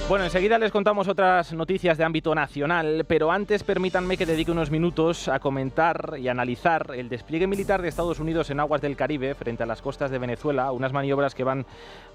Bueno, enseguida les contamos otras noticias de ámbito nacional, pero antes permítanme que dedique unos minutos a comentar y analizar el despliegue militar de Estados Unidos en aguas del Caribe frente a las costas de Venezuela, unas maniobras que van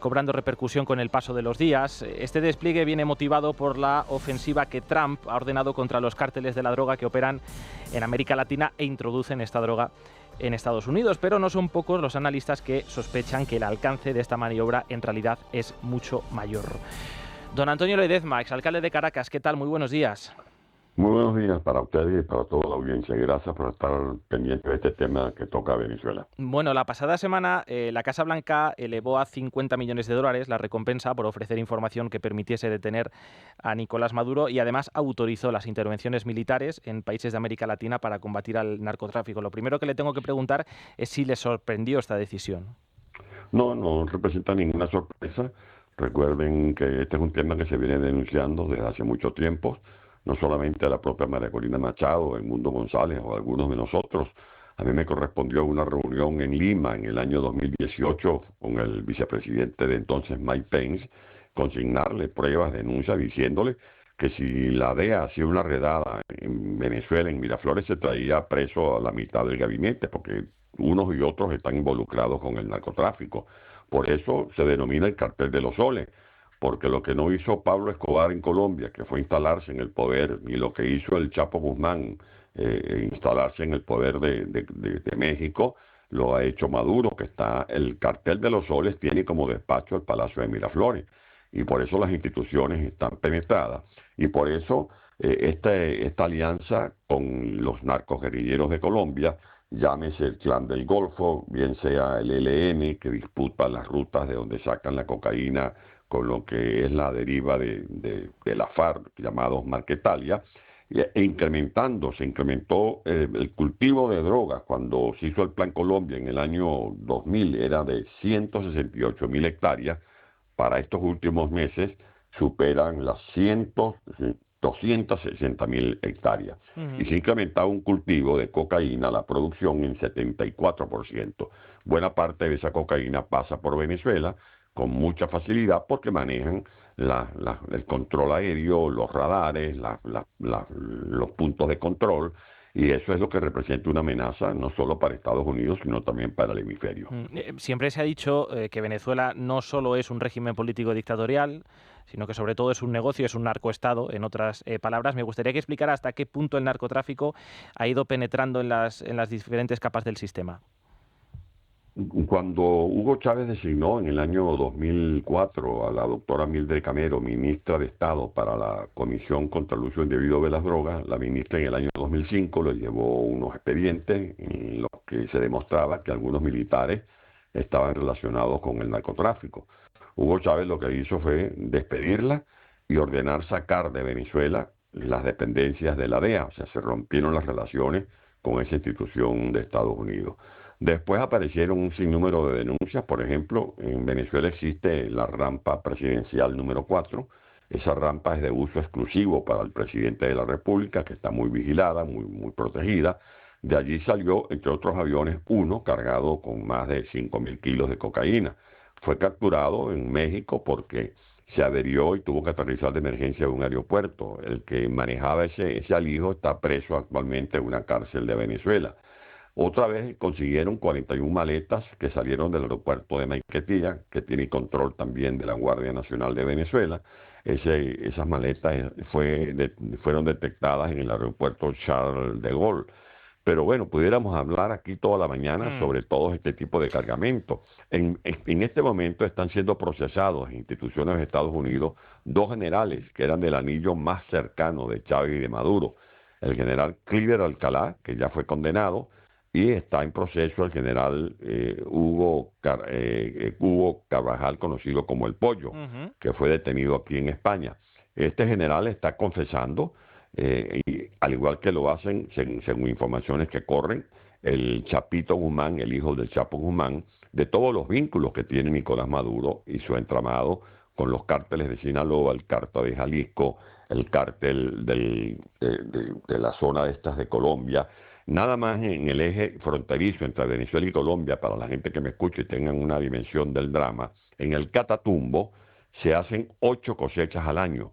cobrando repercusión con el paso de los días. Este despliegue viene motivado por la ofensiva que Trump ha ordenado contra los cárteles de la droga que operan en América Latina e introducen esta droga en Estados Unidos, pero no son pocos los analistas que sospechan que el alcance de esta maniobra en realidad es mucho mayor. Don Antonio Ledezma, exalcalde de Caracas, ¿qué tal? Muy buenos días. Muy buenos días para ustedes y para toda la audiencia. Gracias por estar pendiente de este tema que toca a Venezuela. Bueno, la pasada semana la Casa Blanca elevó a $50 millones la recompensa por ofrecer información que permitiese detener a Nicolás Maduro y además autorizó las intervenciones militares en países de América Latina para combatir al narcotráfico. Lo primero que le tengo que preguntar es si le sorprendió esta decisión. No representa ninguna sorpresa. Recuerden que este es un tema que se viene denunciando desde hace mucho tiempo, no solamente a la propia María Corina Machado, Edmundo González o algunos de nosotros. A mí me correspondió una reunión en Lima en el año 2018 con el vicepresidente de entonces, Mike Pence, consignarle pruebas, denuncias, diciéndole que si la DEA hacía una redada en Venezuela, en Miraflores, se traía preso a la mitad del gabinete, porque unos y otros están involucrados con el narcotráfico. Por eso se denomina el cartel de los soles, porque lo que no hizo Pablo Escobar en Colombia, que fue instalarse en el poder, ni lo que hizo el Chapo Guzmán, instalarse en el poder de México, lo ha hecho Maduro, que está, el cartel de los soles tiene como despacho el Palacio de Miraflores, y por eso las instituciones están penetradas, y por eso esta alianza con los narcoguerrilleros de Colombia, llámese el Clan del Golfo, bien sea el ELN, que disputa las rutas de donde sacan la cocaína con lo que es la deriva de la FARC, llamados Marquetalia, se incrementó el cultivo de drogas cuando se hizo el Plan Colombia en el año 2000, era de 168.000 hectáreas, para estos últimos meses superan las 260.000 hectáreas. Y se ha incrementado un cultivo de cocaína, la producción en 74%. Buena parte de esa cocaína pasa por Venezuela con mucha facilidad porque manejan el control aéreo, los radares, los puntos de control, y eso es lo que representa una amenaza no solo para Estados Unidos, sino también para el hemisferio. Siempre se ha dicho que Venezuela no solo es un régimen político dictatorial, sino que sobre todo es un negocio, es un narcoestado, en otras palabras. Me gustaría que explicara hasta qué punto el narcotráfico ha ido penetrando en las diferentes capas del sistema. Cuando Hugo Chávez designó en el año 2004 a la doctora Mildred Camero, ministra de Estado para la Comisión contra el Uso Indebido de las Drogas, la ministra en el año 2005 le llevó unos expedientes en los que se demostraba que algunos militares estaban relacionados con el narcotráfico. Hugo Chávez lo que hizo fue despedirla y ordenar sacar de Venezuela las dependencias de la DEA, o sea, se rompieron las relaciones con esa institución de Estados Unidos. Después aparecieron un sinnúmero de denuncias. Por ejemplo, en Venezuela existe la rampa presidencial número 4. Esa rampa es de uso exclusivo para el presidente de la República, que está muy vigilada, muy protegida. De allí salió, entre otros aviones, uno cargado con más de 5.000 kilos de cocaína. Fue capturado en México porque se averió y tuvo que aterrizar de emergencia en un aeropuerto. El que manejaba ese alijo está preso actualmente en una cárcel de Venezuela. Otra vez consiguieron 41 maletas que salieron del aeropuerto de Maiquetía, que tiene control también de la Guardia Nacional de Venezuela. Esas maletas fueron detectadas en el aeropuerto Charles de Gaulle. Pero bueno, pudiéramos hablar aquí toda la mañana sobre todo este tipo de cargamento. En este momento están siendo procesados en instituciones de Estados Unidos dos generales que eran del anillo más cercano de Chávez y de Maduro. El general Cliver Alcalá, que ya fue condenado, y está en proceso el general Hugo Carvajal, conocido como El Pollo, que fue detenido aquí en España. Este general está confesando, y al igual que lo hacen, según informaciones que corren, el Chapito Guzmán, el hijo del Chapo Guzmán, de todos los vínculos que tiene Nicolás Maduro y su entramado con los cárteles de Sinaloa, el cártel de Jalisco, el cártel de la zona de estas de Colombia. Nada más en el eje fronterizo entre Venezuela y Colombia, para la gente que me escuche y tengan una dimensión del drama, en el Catatumbo se hacen 8 cosechas al año.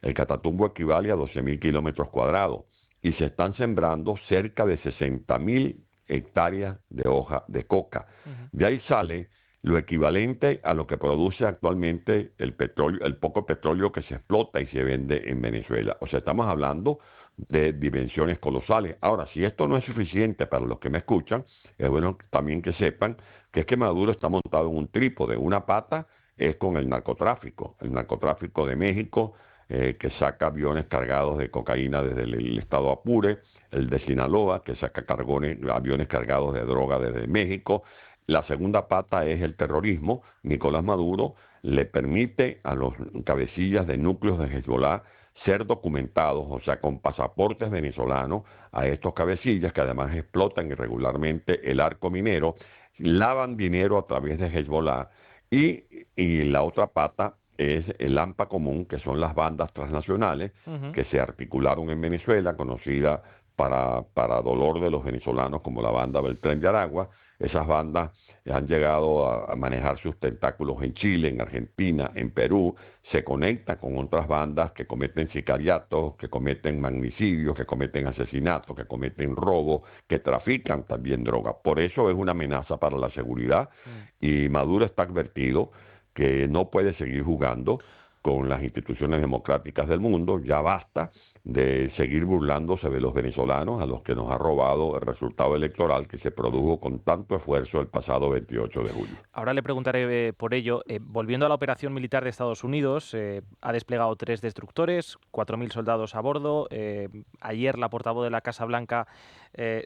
El Catatumbo equivale a 12.000 kilómetros cuadrados y se están sembrando cerca de 60.000 hectáreas de hoja de coca. De ahí sale lo equivalente a lo que produce actualmente el petróleo, el poco petróleo que se explota y se vende en Venezuela. O sea, estamos hablando de dimensiones colosales. Ahora, si esto no es suficiente para los que me escuchan, es bueno también que sepan que es que Maduro está montado en un trípode. Una pata es con el narcotráfico de México, que saca aviones cargados de cocaína desde el estado Apure, el de Sinaloa, que saca aviones cargados de droga desde México. La segunda pata es el terrorismo. Nicolás Maduro le permite a los cabecillas de núcleos de Hezbollah ser documentados, o sea, con pasaportes venezolanos, a estos cabecillas que además explotan irregularmente el arco minero, lavan dinero a través de Hezbollah y la otra pata es el AMPA común, que son las bandas transnacionales que se articularon en Venezuela, conocida para dolor de los venezolanos como la banda Beltrán de Aragua. Esas bandas han llegado a manejar sus tentáculos en Chile, en Argentina, en Perú, se conectan con otras bandas que cometen sicariatos, que cometen magnicidios, que cometen asesinatos, que cometen robos, que trafican también droga. Por eso es una amenaza para la seguridad y Maduro está advertido que no puede seguir jugando con las instituciones democráticas del mundo. Ya basta de seguir burlándose de los venezolanos a los que nos ha robado el resultado electoral que se produjo con tanto esfuerzo el pasado 28 de julio. Ahora le preguntaré por ello. Volviendo a la operación militar de Estados Unidos, ha desplegado 3 destructores, 4.000 soldados a bordo. Ayer la portavoz de la Casa Blanca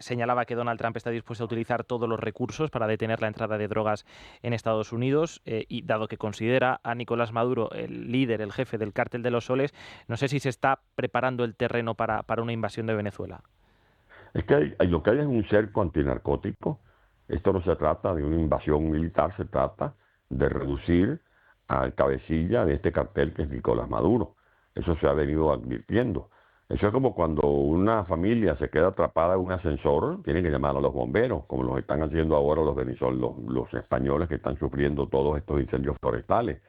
señalaba que Donald Trump está dispuesto a utilizar todos los recursos para detener la entrada de drogas en Estados Unidos y dado que considera a Nicolás Maduro el líder, el jefe del cártel de los Soles, no sé si se está preparando el terreno para una invasión de Venezuela. Es que lo que hay es un cerco antinarcótico. Esto no se trata de una invasión militar, se trata de reducir al cabecilla de este cartel que es Nicolás Maduro. Eso se ha venido advirtiendo. Eso es como cuando una familia se queda atrapada en un ascensor, tienen que llamar a los bomberos, como los están haciendo ahora los españoles que están sufriendo todos estos incendios forestales.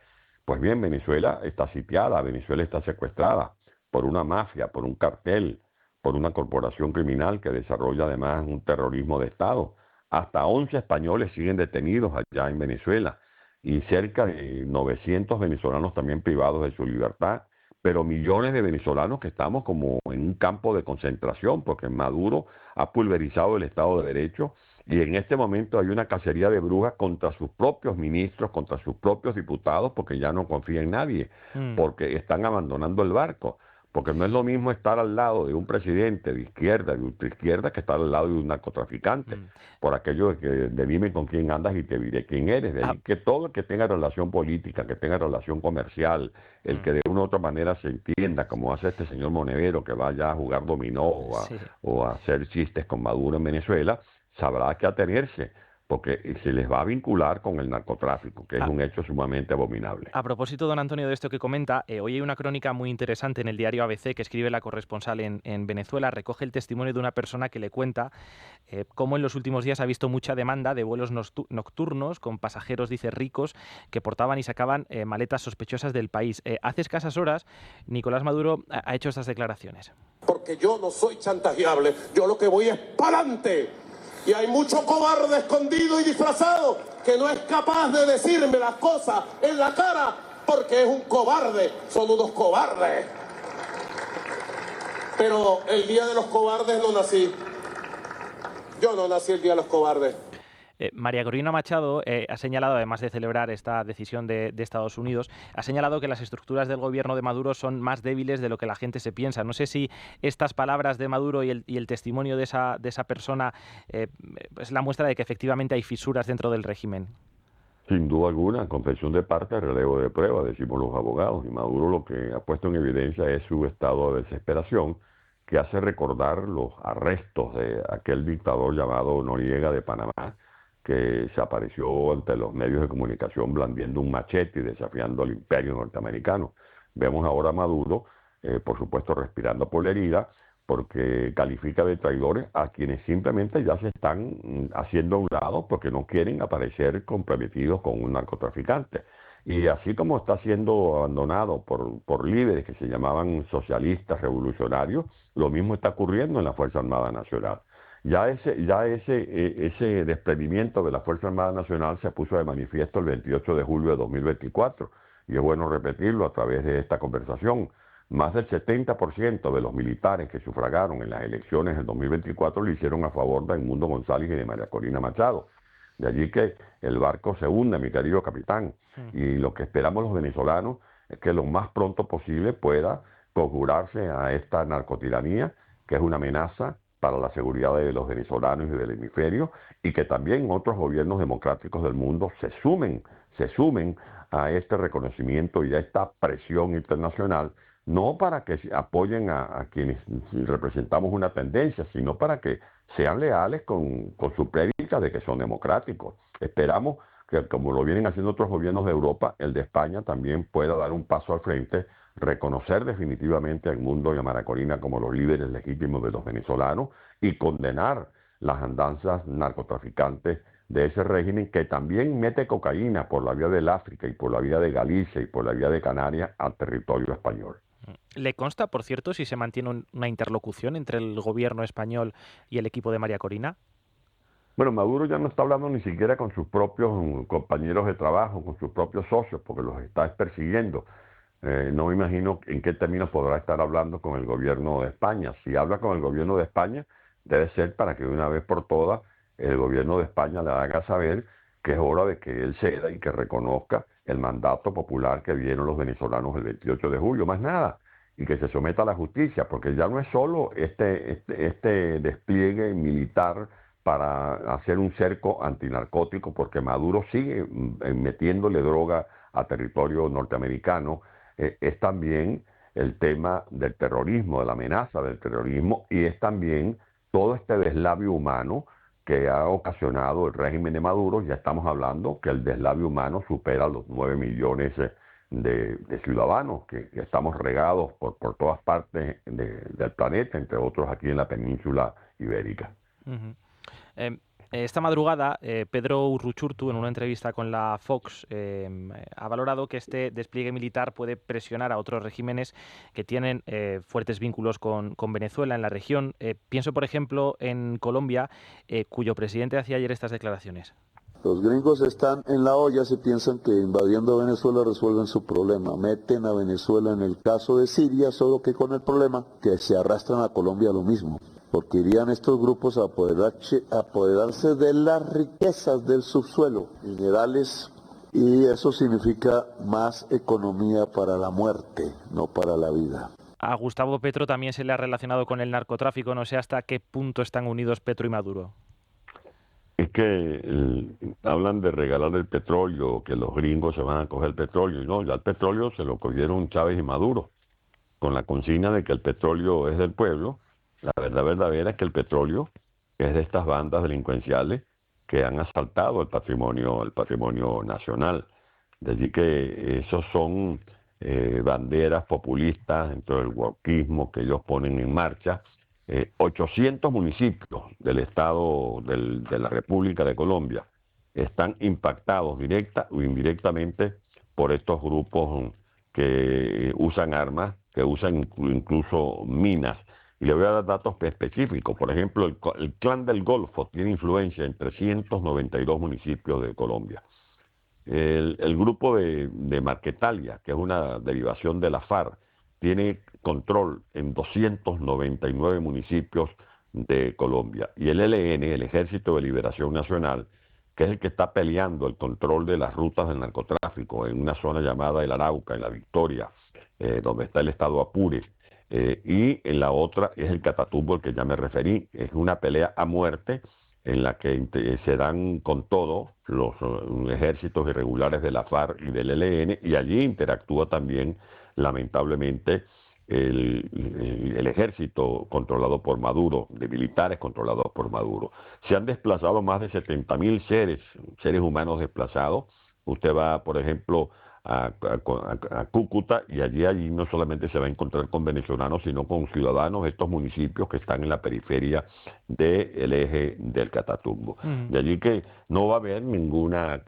Pues bien, Venezuela está sitiada, Venezuela está secuestrada por una mafia, por un cartel, por una corporación criminal que desarrolla además un terrorismo de Estado. Hasta 11 españoles siguen detenidos allá en Venezuela y cerca de 900 venezolanos también privados de su libertad, pero millones de venezolanos que estamos como en un campo de concentración porque Maduro ha pulverizado el Estado de Derecho y en este momento hay una cacería de brujas contra sus propios ministros, contra sus propios diputados porque ya no confía en nadie, porque están abandonando el barco. Porque no es lo mismo estar al lado de un presidente de izquierda, de ultraizquierda, que estar al lado de un narcotraficante. Por aquello de que dime con quién andas y te diré quién eres. De ahí que todo el que tenga relación política, que tenga relación comercial, el que de una u otra manera se entienda, como hace este señor Monedero, que vaya a jugar dominó o a hacer chistes con Maduro en Venezuela, sabrá a qué atenerse, porque se les va a vincular con el narcotráfico, que es un hecho sumamente abominable. A propósito, don Antonio, de esto que comenta, hoy hay una crónica muy interesante en el diario ABC que escribe la corresponsal en Venezuela, recoge el testimonio de una persona que le cuenta cómo en los últimos días ha visto mucha demanda de vuelos nocturnos con pasajeros, dice, ricos, que portaban y sacaban maletas sospechosas del país. Hace escasas horas, Nicolás Maduro ha hecho estas declaraciones. Porque yo no soy chantajeable, yo lo que voy es para adelante. Y hay mucho cobarde escondido y disfrazado que no es capaz de decirme las cosas en la cara porque es un cobarde. Son unos cobardes. Pero el día de los cobardes no nací. Yo no nací el día de los cobardes. María Corina Machado ha señalado, además de celebrar esta decisión de Estados Unidos, ha señalado que las estructuras del gobierno de Maduro son más débiles de lo que la gente se piensa. No sé si estas palabras de Maduro y el testimonio de esa persona es la muestra de que efectivamente hay fisuras dentro del régimen. Sin duda alguna, confesión de parte, relevo de prueba, decimos los abogados. Y Maduro lo que ha puesto en evidencia es su estado de desesperación, que hace recordar los arrestos de aquel dictador llamado Noriega de Panamá, que se apareció ante los medios de comunicación blandiendo un machete y desafiando al imperio norteamericano. Vemos ahora a Maduro, por supuesto, respirando por la herida, porque califica de traidores a quienes simplemente ya se están haciendo a un lado porque no quieren aparecer comprometidos con un narcotraficante. Y así como está siendo abandonado por líderes que se llamaban socialistas revolucionarios, lo mismo está ocurriendo en la Fuerza Armada Nacional. Ese desprendimiento de la Fuerza Armada Nacional se puso de manifiesto el 28 de julio de 2024, y es bueno repetirlo a través de esta conversación. Más del 70% de los militares que sufragaron en las elecciones del 2024 lo hicieron a favor de Edmundo González y de María Corina Machado. De allí que el barco se hunde, mi querido capitán. Y lo que esperamos los venezolanos es que lo más pronto posible pueda conjurarse a esta narcotiranía, que es una amenaza para la seguridad de los venezolanos y del hemisferio, y que también otros gobiernos democráticos del mundo se sumen a este reconocimiento y a esta presión internacional, no para que apoyen a quienes representamos una tendencia, sino para que sean leales con su prédica de que son democráticos. Esperamos que, como lo vienen haciendo otros gobiernos de Europa, el de España también pueda dar un paso al frente, reconocer definitivamente a Edmundo y a María Corina como los líderes legítimos de los venezolanos y condenar las andanzas narcotraficantes de ese régimen que también mete cocaína por la vía del África y por la vía de Galicia y por la vía de Canarias al territorio español. ¿Le consta, por cierto, si se mantiene una interlocución entre el gobierno español y el equipo de María Corina? Bueno, Maduro ya no está hablando ni siquiera con sus propios compañeros de trabajo, con sus propios socios, porque los está persiguiendo. No me imagino en qué términos podrá estar hablando con el gobierno de España. Si habla con el gobierno de España, debe ser para que de una vez por todas el gobierno de España le haga saber que es hora de que él ceda y que reconozca el mandato popular que dieron los venezolanos el 28 de julio, más nada, y que se someta a la justicia, porque ya no es solo este despliegue militar para hacer un cerco antinarcótico, porque Maduro sigue metiéndole droga a territorio norteamericano, es también el tema del terrorismo, de la amenaza del terrorismo, y es también todo este deslavio humano que ha ocasionado el régimen de Maduro. Ya estamos hablando que el deslavio humano supera los 9 millones de ciudadanos, que estamos regados por todas partes del planeta, entre otros aquí en la península ibérica. Uh-huh. Esta madrugada, Pedro Urruchurtu, en una entrevista con la Fox, ha valorado que este despliegue militar puede presionar a otros regímenes que tienen fuertes vínculos con Venezuela en la región. Pienso, por ejemplo, en Colombia, cuyo presidente hacía ayer estas declaraciones. Los gringos están en la olla si piensan que invadiendo Venezuela resuelven su problema. Meten a Venezuela en el caso de Siria, solo que con el problema que se arrastran a Colombia lo mismo. Porque irían estos grupos a apoderarse de las riquezas del subsuelo, minerales, y eso significa más economía para la muerte, no para la vida. A Gustavo Petro también se le ha relacionado con el narcotráfico. No sé hasta qué punto están unidos Petro y Maduro. Es que hablan de regalar el petróleo, que los gringos se van a coger el petróleo. Y no, ya el petróleo se lo cogieron Chávez y Maduro, con la consigna de que el petróleo es del pueblo. La verdad verdadera es que el petróleo es de estas bandas delincuenciales que han asaltado el patrimonio nacional. De allí que esos son banderas populistas dentro del wokismo que ellos ponen en marcha. 800 municipios del estado de la República de Colombia están impactados directa o indirectamente por estos grupos que usan armas, que usan incluso minas. Y le voy a dar datos específicos. Por ejemplo, el Clan del Golfo tiene influencia en 392 municipios de Colombia. El grupo de Marquetalia, que es una derivación de la FARC, tiene control en 299 municipios de Colombia. Y el ELN, el Ejército de Liberación Nacional, que es el que está peleando el control de las rutas del narcotráfico en una zona llamada El Arauca, en La Victoria, donde está el estado Apure, y en la otra es el Catatumbo, al que ya me referí. Es una pelea a muerte en la que se dan con todo los ejércitos irregulares de la FARC y del ELN, y allí interactúa también, lamentablemente, el ejército controlado por Maduro, de militares controlados por Maduro. Se han desplazado más de 70.000 seres humanos desplazados. Usted va, por ejemplo, a Cúcuta, y allí no solamente se va a encontrar con venezolanos, sino con ciudadanos de estos municipios que están en la periferia del eje del Catatumbo. De allí que no va a haber ninguna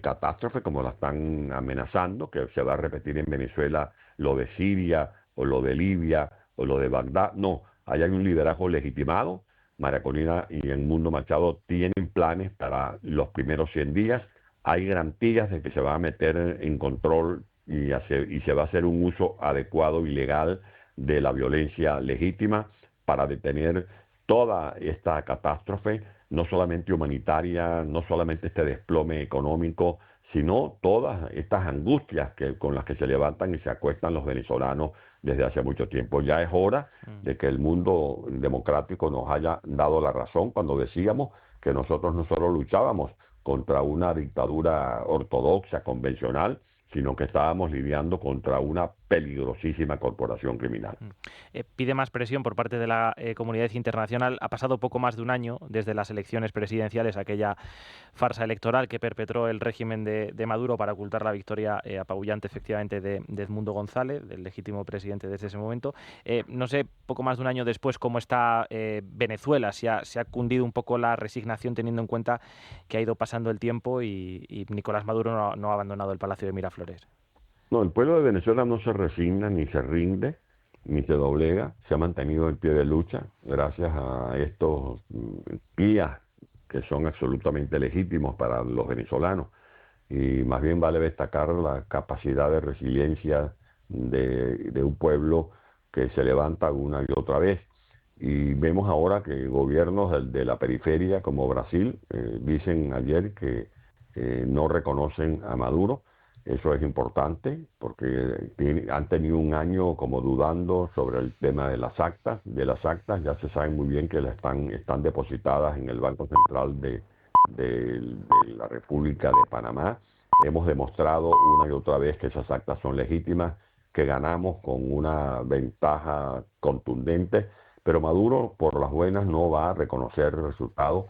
catástrofe como la están amenazando, que se va a repetir en Venezuela lo de Siria o lo de Libia o lo de Bagdad. No, ahí hay un liderazgo legitimado. María Corina y el Mundo Machado tienen planes para los primeros 100 días. Hay garantías de que se va a meter en control y se va a hacer un uso adecuado y legal de la violencia legítima para detener toda esta catástrofe, no solamente humanitaria, no solamente este desplome económico, sino todas estas angustias con las que se levantan y se acuestan los venezolanos desde hace mucho tiempo. Ya es hora de que el mundo democrático nos haya dado la razón cuando decíamos que nosotros no solo luchábamos contra una dictadura ortodoxa, convencional, sino que estábamos lidiando contra una peligrosísima corporación criminal. Pide más presión por parte de la comunidad internacional. Ha pasado poco más de un año desde las elecciones presidenciales, aquella farsa electoral que perpetró el régimen de Maduro para ocultar la victoria apabullante, efectivamente, de Edmundo González, del legítimo presidente desde ese momento. No sé, poco más de un año después, cómo está Venezuela, si se ha cundido un poco la resignación teniendo en cuenta que ha ido pasando el tiempo y Nicolás Maduro no ha abandonado el Palacio de Miraflores. No, el pueblo de Venezuela no se resigna, ni se rinde, ni se doblega, se ha mantenido en pie de lucha gracias a estos guías que son absolutamente legítimos para los venezolanos. Y más bien vale destacar la capacidad de resiliencia de un pueblo que se levanta una y otra vez. Y vemos ahora que gobiernos de la periferia como Brasil dicen ayer que no reconocen a Maduro. Eso es importante porque han tenido un año como dudando sobre el tema de las actas. De las actas ya se sabe muy bien que están depositadas en el Banco Central de la República de Panamá. Hemos demostrado una y otra vez que esas actas son legítimas, que ganamos con una ventaja contundente, pero Maduro por las buenas no va a reconocer el resultado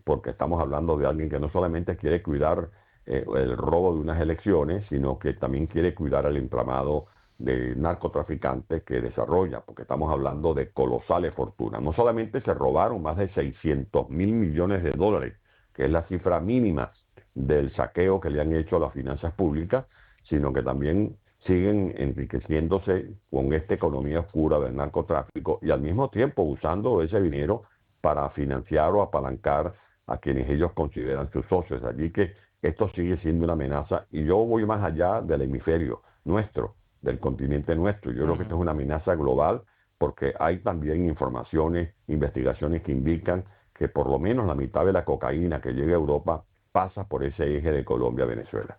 porque estamos hablando de alguien que no solamente quiere cuidar el robo de unas elecciones, sino que también quiere cuidar el entramado de narcotraficantes que desarrolla, porque estamos hablando de colosales fortunas. No solamente se robaron más de 600.000 millones de dólares, que es la cifra mínima del saqueo que le han hecho a las finanzas públicas, sino que también siguen enriqueciéndose con esta economía oscura del narcotráfico y al mismo tiempo usando ese dinero para financiar o apalancar a quienes ellos consideran sus socios. Allí que esto sigue siendo una amenaza y yo voy más allá del hemisferio nuestro, del continente nuestro. Yo creo que esto es una amenaza global porque hay también informaciones, investigaciones que indican que por lo menos la mitad de la cocaína que llega a Europa pasa por ese eje de Colombia-Venezuela.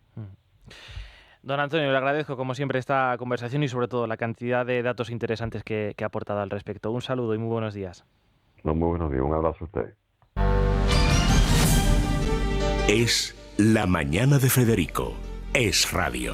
Don Antonio, le agradezco como siempre esta conversación y sobre todo la cantidad de datos interesantes que ha aportado al respecto. Un saludo y muy buenos días. Muy buenos días, un abrazo a ustedes. Es La Mañana de Federico. Es Radio.